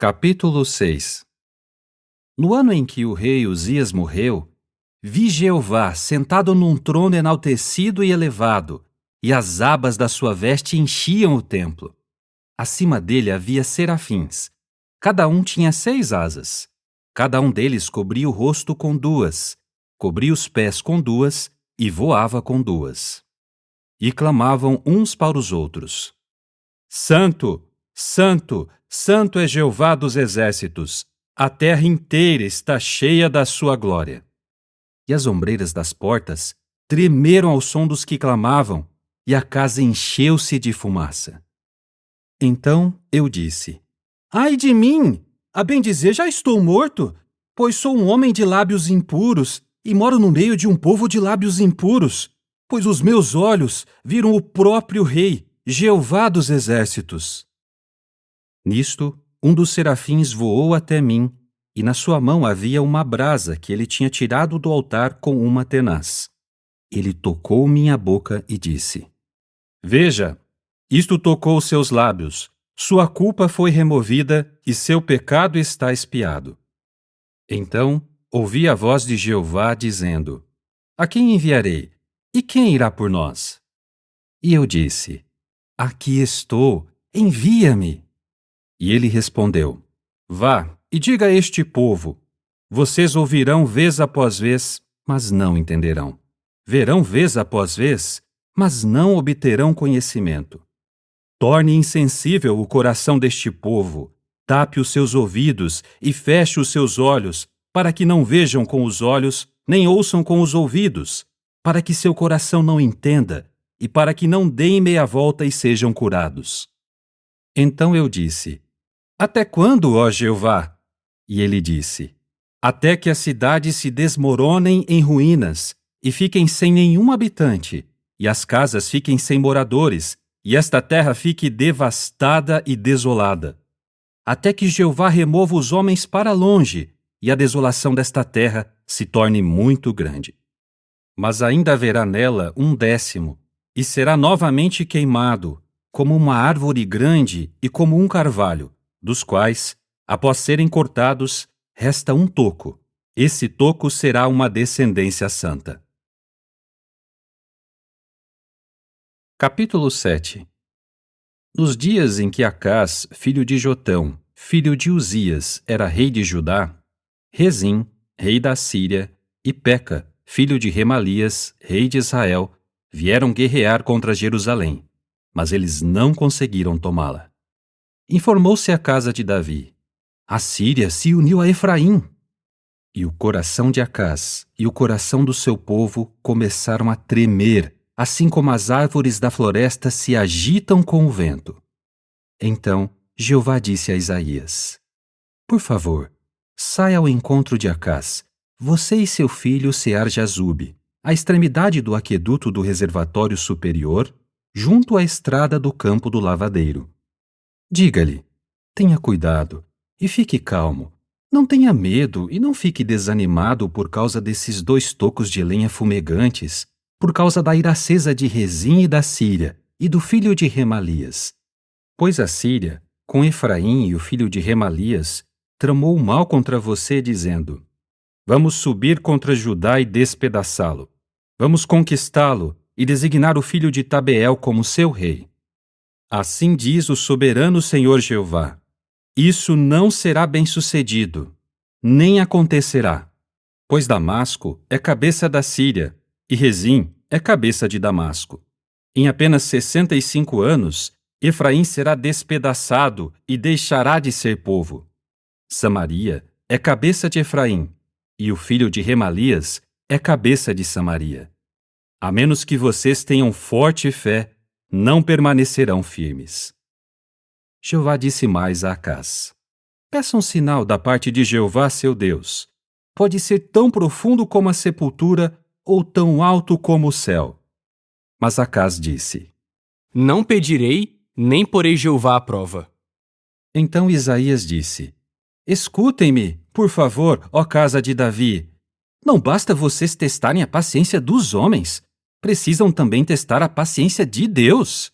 Capítulo 6. No ano em que o rei Uzias morreu, vi Jeová sentado num trono enaltecido e elevado, e as abas da sua veste enchiam o templo. Acima dele havia serafins. Cada um tinha 6 asas. Cada um deles cobria o rosto com 2, cobria os pés com 2 e voava com 2. E clamavam uns para os outros: Santo, Santo, Santo é Jeová dos exércitos, a terra inteira está cheia da sua glória. E as ombreiras das portas tremeram ao som dos que clamavam, e a casa encheu-se de fumaça. Então eu disse: Ai de mim! A bem dizer, já estou morto, pois sou um homem de lábios impuros e moro no meio de um povo de lábios impuros, pois os meus olhos viram o próprio Rei, Jeová dos exércitos. Nisto, um dos serafins voou até mim, e na sua mão havia uma brasa que ele tinha tirado do altar com uma tenaz. Ele tocou minha boca e disse: Veja, isto tocou seus lábios, sua culpa foi removida e seu pecado está expiado. Então ouvi a voz de Jeová dizendo: A quem enviarei? E quem irá por nós? E eu disse: Aqui estou, envia-me. E ele respondeu: Vá e diga a este povo: Vocês ouvirão vez após vez, mas não entenderão. Verão vez após vez, mas não obterão conhecimento. Torne insensível o coração deste povo, tape os seus ouvidos e feche os seus olhos, para que não vejam com os olhos, nem ouçam com os ouvidos, para que seu coração não entenda, e para que não deem meia volta e sejam curados. Então eu disse: Até quando, ó Jeová? E ele disse: Até que as cidades se desmoronem em ruínas, e fiquem sem nenhum habitante, e as casas fiquem sem moradores, e esta terra fique devastada e desolada. Até que Jeová remova os homens para longe, e a desolação desta terra se torne muito grande. Mas ainda haverá nela 1/10, e será novamente queimado, como uma árvore grande e como um carvalho, dos quais, após serem cortados, resta um toco. Esse toco será uma descendência santa. Capítulo 7. Nos dias em que Acás, filho de Jotão, filho de Uzias, era rei de Judá, Rezim, rei da Síria, e Peca, filho de Remalias, rei de Israel, vieram guerrear contra Jerusalém, mas eles não conseguiram tomá-la. Informou-se a casa de Davi: A Síria se uniu a Efraim. E o coração de Acás e o coração do seu povo começaram a tremer, assim como as árvores da floresta se agitam com o vento. Então Jeová disse a Isaías: Por favor, saia ao encontro de Acás, você e seu filho Sear-Jazube, à extremidade do aqueduto do reservatório superior, junto à estrada do campo do lavadeiro. Diga-lhe: tenha cuidado e fique calmo. Não tenha medo e não fique desanimado por causa desses 2 tocos de lenha fumegantes, por causa da ira acesa de Rezim e da Síria, e do filho de Remalias. Pois a Síria, com Efraim e o filho de Remalias, tramou o mal contra você, dizendo: Vamos subir contra Judá e despedaçá-lo. Vamos conquistá-lo e designar o filho de Tabeel como seu rei. Assim diz o soberano Senhor Jeová: Isso não será bem-sucedido, nem acontecerá, pois Damasco é cabeça da Síria, e Rezim é cabeça de Damasco. Em apenas 65 anos, Efraim será despedaçado e deixará de ser povo. Samaria é cabeça de Efraim, e o filho de Remalias é cabeça de Samaria. A menos que vocês tenham forte fé, não permanecerão firmes. Jeová disse mais a Acás: Peça um sinal da parte de Jeová, seu Deus. Pode ser tão profundo como a sepultura ou tão alto como o céu. Mas Acás disse: Não pedirei, nem porei Jeová à prova. Então Isaías disse: Escutem-me, por favor, ó casa de Davi. Não basta vocês testarem a paciência dos homens, precisam também testar a paciência de Deus.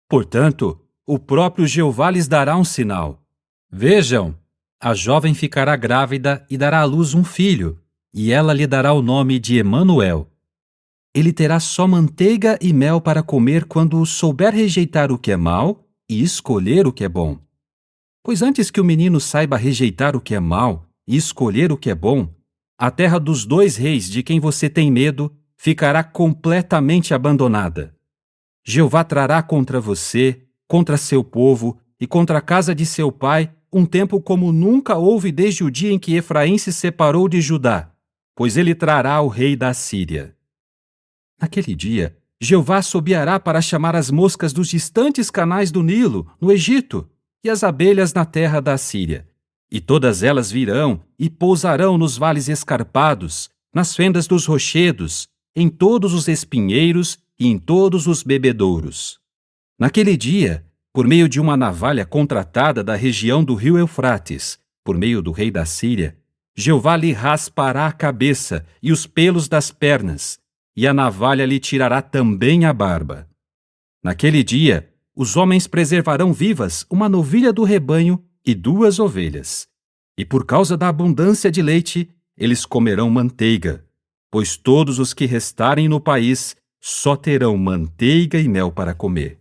Portanto, o próprio Jeová lhes dará um sinal. Vejam, A jovem ficará grávida e dará à luz um filho, e ela lhe dará o nome de Emanuel. Ele terá só manteiga e mel para comer quando souber rejeitar o que é mau e escolher o que é bom. Pois antes que o menino saiba rejeitar o que é mau e escolher o que é bom, a terra dos 2 reis de quem você tem medo ficará completamente abandonada. Jeová trará contra você, contra seu povo e contra a casa de seu pai um tempo como nunca houve desde o dia em que Efraim se separou de Judá, pois ele trará o rei da Síria. Naquele dia, Jeová assobiará para chamar as moscas dos distantes canais do Nilo, no Egito, e as abelhas na terra da Síria. E todas elas virão e pousarão nos vales escarpados, nas fendas dos rochedos, em todos os espinheiros e em todos os bebedouros. Naquele dia, por meio de uma navalha contratada da região do rio Eufrates, por meio do rei da Síria, Jeová lhe raspará a cabeça e os pelos das pernas, e a navalha lhe tirará também a barba. Naquele dia, os homens preservarão vivas uma novilha do rebanho e 2 ovelhas. E por causa da abundância de leite, eles comerão manteiga, pois todos os que restarem no país só terão manteiga e mel para comer.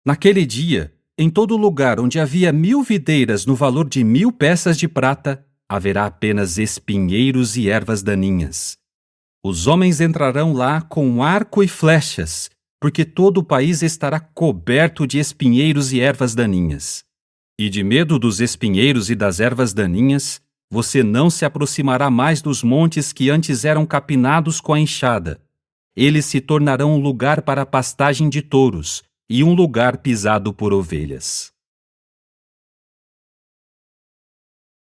Naquele dia, em todo lugar onde havia 1000 videiras no valor de 1000 peças de prata, haverá apenas espinheiros e ervas daninhas. Os homens entrarão lá com arco e flechas, porque todo o país estará coberto de espinheiros e ervas daninhas. E de medo dos espinheiros e das ervas daninhas, você não se aproximará mais dos montes que antes eram capinados com a enxada. Eles se tornarão um lugar para a pastagem de touros e um lugar pisado por ovelhas.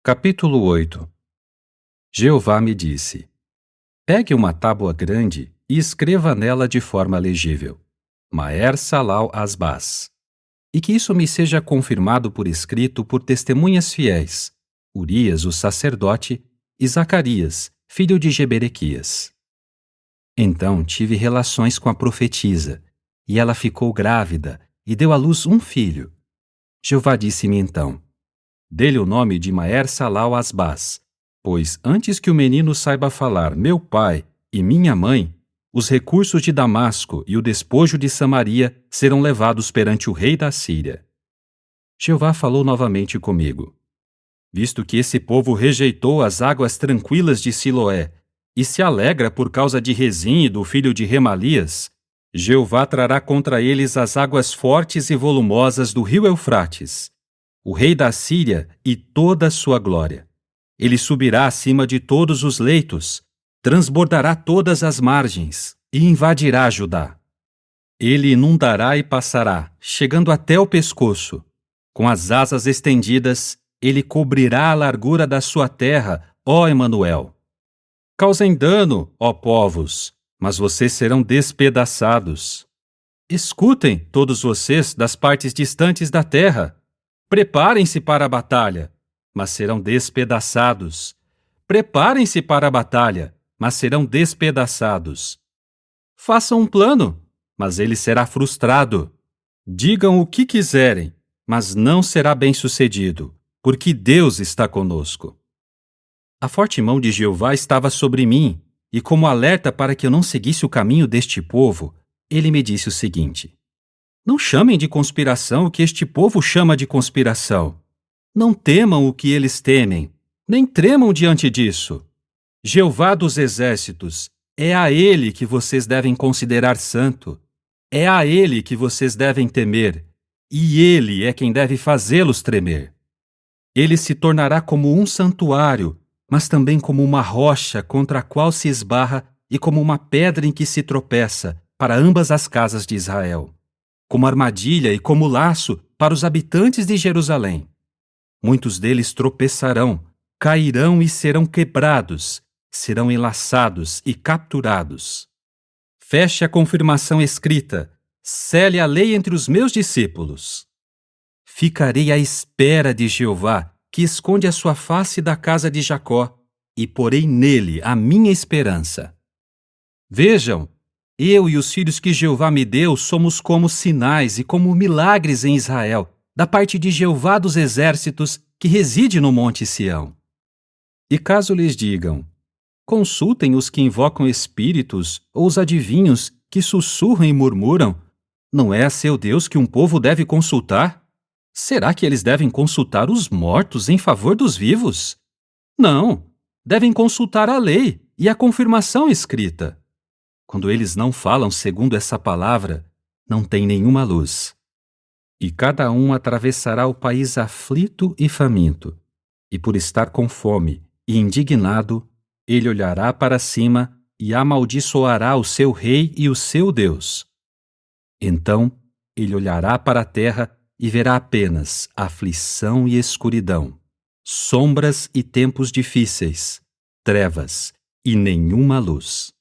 Capítulo 8. Jeová me disse: pegue uma tábua grande e escreva nela de forma legível: Maher Salal Asbaz. E que isso me seja confirmado por escrito por testemunhas fiéis, Urias, o sacerdote, e Zacarias, filho de Jeberequias. Então tive relações com a profetisa, e ela ficou grávida e deu à luz um filho. Jeová disse-me então: dê-lhe o nome de Maher Salal Asbaz, pois antes que o menino saiba falar meu pai e minha mãe, os recursos de Damasco e o despojo de Samaria serão levados perante o rei da Síria. Jeová falou novamente comigo: visto que esse povo rejeitou as águas tranquilas de Siloé e se alegra por causa de Rezim, do filho de Remalias, Jeová trará contra eles as águas fortes e volumosas do rio Eufrates, o rei da Síria e toda a sua glória. Ele subirá acima de todos os leitos, transbordará todas as margens e invadirá Judá. Ele inundará e passará, chegando até o pescoço. Com as asas estendidas, ele cobrirá a largura da sua terra, ó Emanuel. Causem dano, ó povos, mas vocês serão despedaçados. Escutem, todos vocês das partes distantes da terra. Preparem-se para a batalha, mas serão despedaçados. Preparem-se para a batalha, mas serão despedaçados. Façam um plano, mas ele será frustrado. Digam o que quiserem, mas não será bem-sucedido, porque Deus está conosco. A forte mão de Jeová estava sobre mim, e como alerta para que eu não seguisse o caminho deste povo, ele me disse o seguinte: não chamem de conspiração o que este povo chama de conspiração. Não temam o que eles temem, nem tremam diante disso. Jeová dos exércitos, é a ele que vocês devem considerar santo. É a ele que vocês devem temer, e ele é quem deve fazê-los tremer. Ele se tornará como um santuário, mas também como uma rocha contra a qual se esbarra e como uma pedra em que se tropeça para ambas as casas de Israel, como armadilha e como laço para os habitantes de Jerusalém. Muitos deles tropeçarão, cairão e serão quebrados, serão enlaçados e capturados. Feche a confirmação escrita, sele a lei entre os meus discípulos. Ficarei à espera de Jeová, que esconde a sua face da casa de Jacó, e porei nele a minha esperança. Vejam, eu e os filhos que Jeová me deu somos como sinais e como milagres em Israel, da parte de Jeová dos exércitos, que reside no monte Sião. E caso lhes digam: consultem os que invocam espíritos ou os adivinhos que sussurram e murmuram, não é a seu Deus que um povo deve consultar? Será que eles devem consultar os mortos em favor dos vivos? Não, devem consultar a lei e a confirmação escrita. Quando eles não falam segundo essa palavra, não tem nenhuma luz. E cada um atravessará o país aflito e faminto, e por estar com fome e indignado, ele olhará para cima e amaldiçoará o seu rei e o seu Deus. Então, ele olhará para a terra e verá apenas aflição e escuridão, sombras e tempos difíceis, trevas e nenhuma luz.